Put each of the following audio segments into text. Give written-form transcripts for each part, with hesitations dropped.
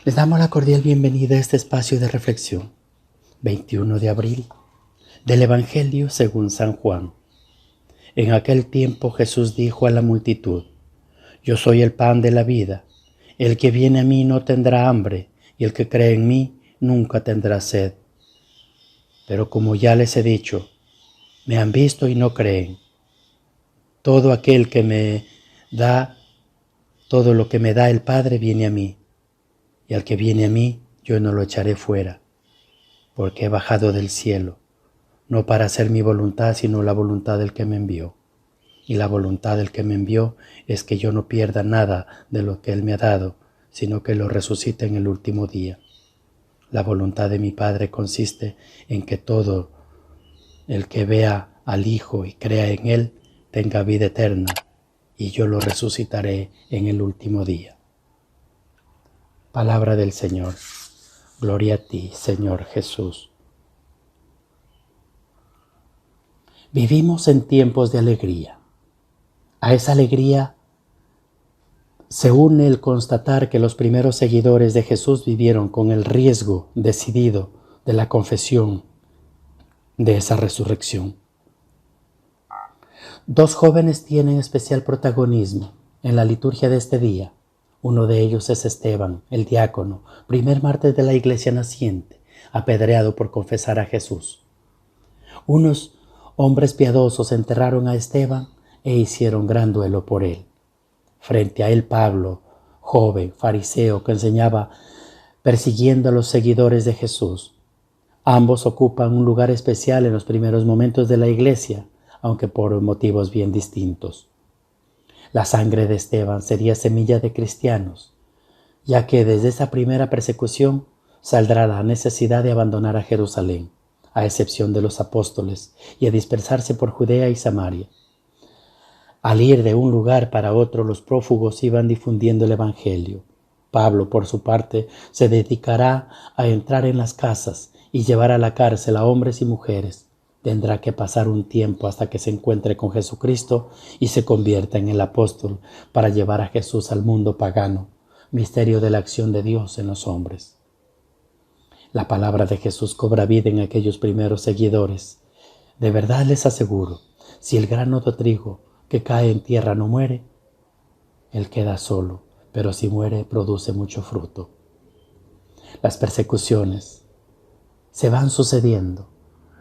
Les damos la cordial bienvenida a este espacio de reflexión, 21 de abril, del Evangelio según San Juan. En aquel tiempo Jesús dijo a la multitud: Yo soy el pan de la vida. El que viene a mí no tendrá hambre, y el que cree en mí nunca tendrá sed. Pero como ya les he dicho, me han visto y no creen. Todo aquel que me da, todo lo que me da el Padre viene a mí, y al que viene a mí yo no lo echaré fuera, porque he bajado del cielo, no para hacer mi voluntad, sino la voluntad del que me envió. Y la voluntad del que me envió es que yo no pierda nada de lo que Él me ha dado, sino que lo resucite en el último día. La voluntad de mi Padre consiste en que todo el que vea al Hijo y crea en Él tenga vida eterna, y yo lo resucitaré en el último día. Palabra del Señor. Gloria a ti, Señor Jesús. Vivimos en tiempos de alegría. A esa alegría se une el constatar que los primeros seguidores de Jesús vivieron con el riesgo decidido de la confesión de esa resurrección. Dos jóvenes tienen especial protagonismo en la liturgia de este día. Uno de ellos es Esteban, el diácono, primer mártir de la iglesia naciente, apedreado por confesar a Jesús. Unos hombres piadosos enterraron a Esteban e hicieron gran duelo por él. Frente a él Pablo, joven, fariseo, que enseñaba persiguiendo a los seguidores de Jesús. Ambos ocupan un lugar especial en los primeros momentos de la iglesia, aunque por motivos bien distintos. La sangre de Esteban sería semilla de cristianos, ya que desde esa primera persecución saldrá la necesidad de abandonar a Jerusalén, a excepción de los apóstoles, y a dispersarse por Judea y Samaria. Al ir de un lugar para otro, los prófugos iban difundiendo el Evangelio. Pablo, por su parte, se dedicará a entrar en las casas y llevar a la cárcel a hombres y mujeres. Tendrá que pasar un tiempo hasta que se encuentre con Jesucristo y se convierta en el apóstol para llevar a Jesús al mundo pagano, misterio de la acción de Dios en los hombres. La palabra de Jesús cobra vida en aquellos primeros seguidores. De verdad les aseguro, si el grano de trigo que cae en tierra no muere, él queda solo, pero si muere produce mucho fruto. Las persecuciones se van sucediendo,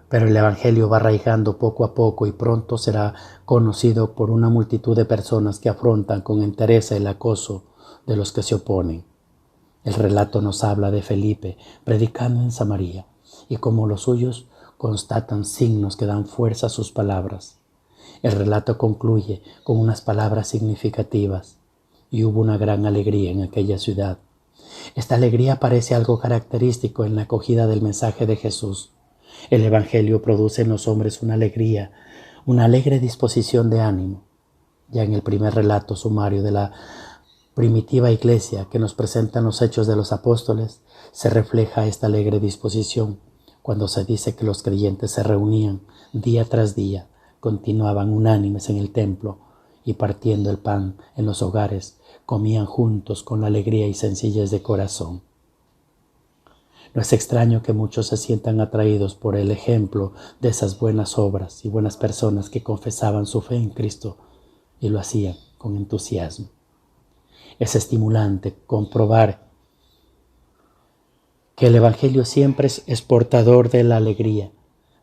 pero el Evangelio va arraigando poco a poco y pronto será conocido por una multitud de personas que afrontan con entereza el acoso de los que se oponen. El relato nos habla de Felipe predicando en Samaria y como los suyos constatan signos que dan fuerza a sus palabras. El relato concluye con unas palabras significativas: y hubo una gran alegría en aquella ciudad. Esta alegría parece algo característico en la acogida del mensaje de Jesús. El Evangelio produce en los hombres una alegría, una alegre disposición de ánimo. Ya en el primer relato sumario de la primitiva iglesia que nos presentan los hechos de los apóstoles, se refleja esta alegre disposición cuando se dice que los creyentes se reunían día tras día, continuaban unánimes en el templo y partiendo el pan en los hogares, comían juntos con la alegría y sencillez de corazón. No es extraño que muchos se sientan atraídos por el ejemplo de esas buenas obras y buenas personas que confesaban su fe en Cristo y lo hacían con entusiasmo. Es estimulante comprobar que el Evangelio siempre es portador de la alegría,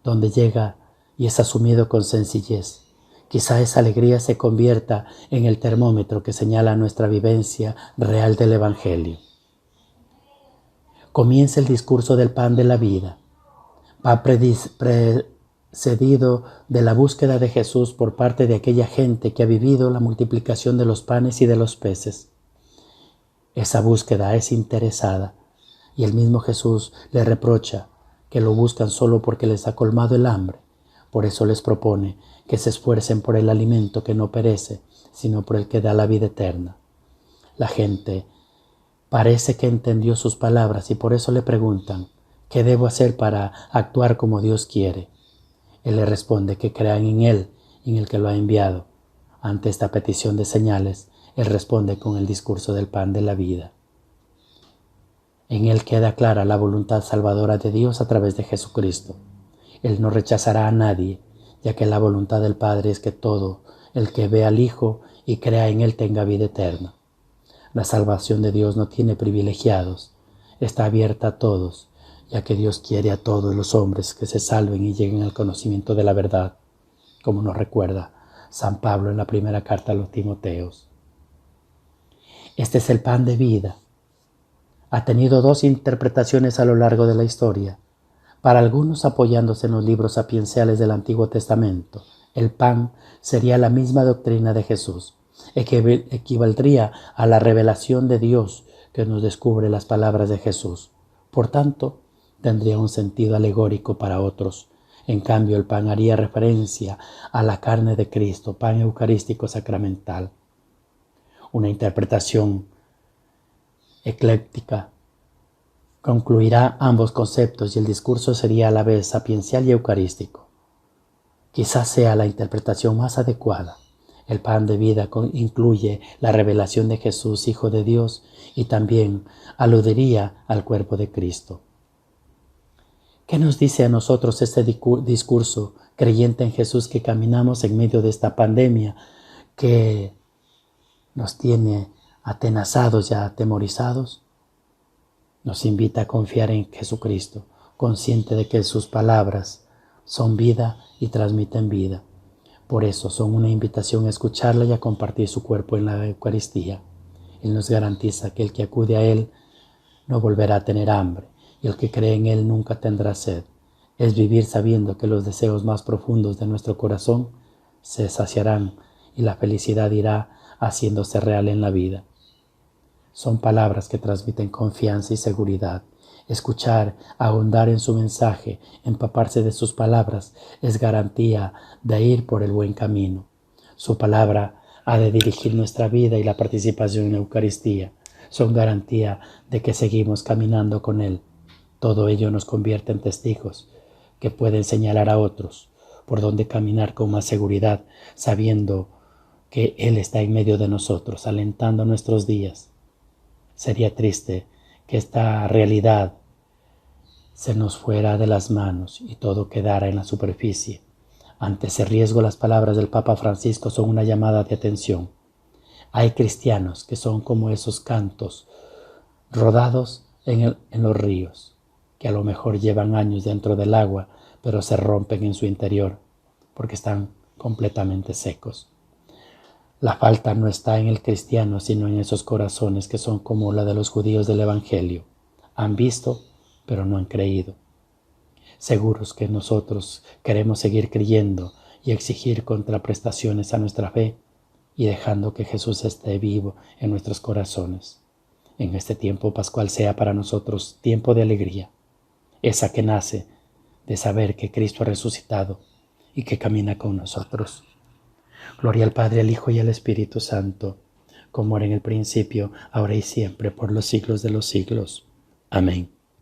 donde llega y es asumido con sencillez. Quizá esa alegría se convierta en el termómetro que señala nuestra vivencia real del Evangelio. Comienza el discurso del pan de la vida. Va precedido de la búsqueda de Jesús por parte de aquella gente que ha vivido la multiplicación de los panes y de los peces. Esa búsqueda es interesada y el mismo Jesús les reprocha que lo buscan solo porque les ha colmado el hambre. Por eso les propone que se esfuercen por el alimento que no perece, sino por el que da la vida eterna. La gente parece que entendió sus palabras y por eso le preguntan: ¿qué debo hacer para actuar como Dios quiere? Él le responde que crean en Él y en el que lo ha enviado. Ante esta petición de señales, Él responde con el discurso del pan de la vida. En él queda clara la voluntad salvadora de Dios a través de Jesucristo. Él no rechazará a nadie, ya que la voluntad del Padre es que todo el que ve al Hijo y crea en él tenga vida eterna. La salvación de Dios no tiene privilegiados, está abierta a todos, ya que Dios quiere a todos los hombres que se salven y lleguen al conocimiento de la verdad, como nos recuerda San Pablo en la primera carta a los Timoteos. Este es el pan de vida. Ha tenido dos interpretaciones a lo largo de la historia. Para algunos, apoyándose en los libros sapienciales del Antiguo Testamento, el pan sería la misma doctrina de Jesús, equivaldría a la revelación de Dios que nos descubre las palabras de Jesús. Por tanto, tendría un sentido alegórico para otros. En cambio, el pan haría referencia a la carne de Cristo, pan eucarístico sacramental. Una interpretación ecléctica concluirá ambos conceptos y el discurso sería a la vez sapiencial y eucarístico. Quizás sea la interpretación más adecuada. El pan de vida incluye la revelación de Jesús, Hijo de Dios, y también aludiría al cuerpo de Cristo. ¿Qué nos dice a nosotros este discurso creyente en Jesús que caminamos en medio de esta pandemia que nos tiene atenazados y atemorizados? Nos invita a confiar en Jesucristo, consciente de que sus palabras son vida y transmiten vida. Por eso son una invitación a escucharla y a compartir su cuerpo en la Eucaristía. Él nos garantiza que el que acude a Él no volverá a tener hambre y el que cree en Él nunca tendrá sed. Es vivir sabiendo que los deseos más profundos de nuestro corazón se saciarán y la felicidad irá haciéndose real en la vida. Son palabras que transmiten confianza y seguridad. Escuchar, ahondar en su mensaje, empaparse de sus palabras es garantía de ir por el buen camino. Su palabra ha de dirigir nuestra vida y la participación en la Eucaristía son garantía de que seguimos caminando con Él. Todo ello nos convierte en testigos que pueden señalar a otros por dónde caminar con más seguridad, sabiendo que Él está en medio de nosotros, alentando nuestros días. Sería triste que esta realidad se nos fuera de las manos y todo quedara en la superficie. Ante ese riesgo, las palabras del Papa Francisco son una llamada de atención. Hay cristianos que son como esos cantos rodados en los ríos, que a lo mejor llevan años dentro del agua, pero se rompen en su interior porque están completamente secos. La falta no está en el cristiano, sino en esos corazones que son como la de los judíos del Evangelio. Han visto, pero no han creído. Seguros que nosotros queremos seguir creyendo y exigir contraprestaciones a nuestra fe y dejando que Jesús esté vivo en nuestros corazones. En este tiempo pascual sea para nosotros tiempo de alegría, esa que nace de saber que Cristo ha resucitado y que camina con nosotros. Gloria al Padre, al Hijo y al Espíritu Santo, como era en el principio, ahora y siempre, por los siglos de los siglos. Amén.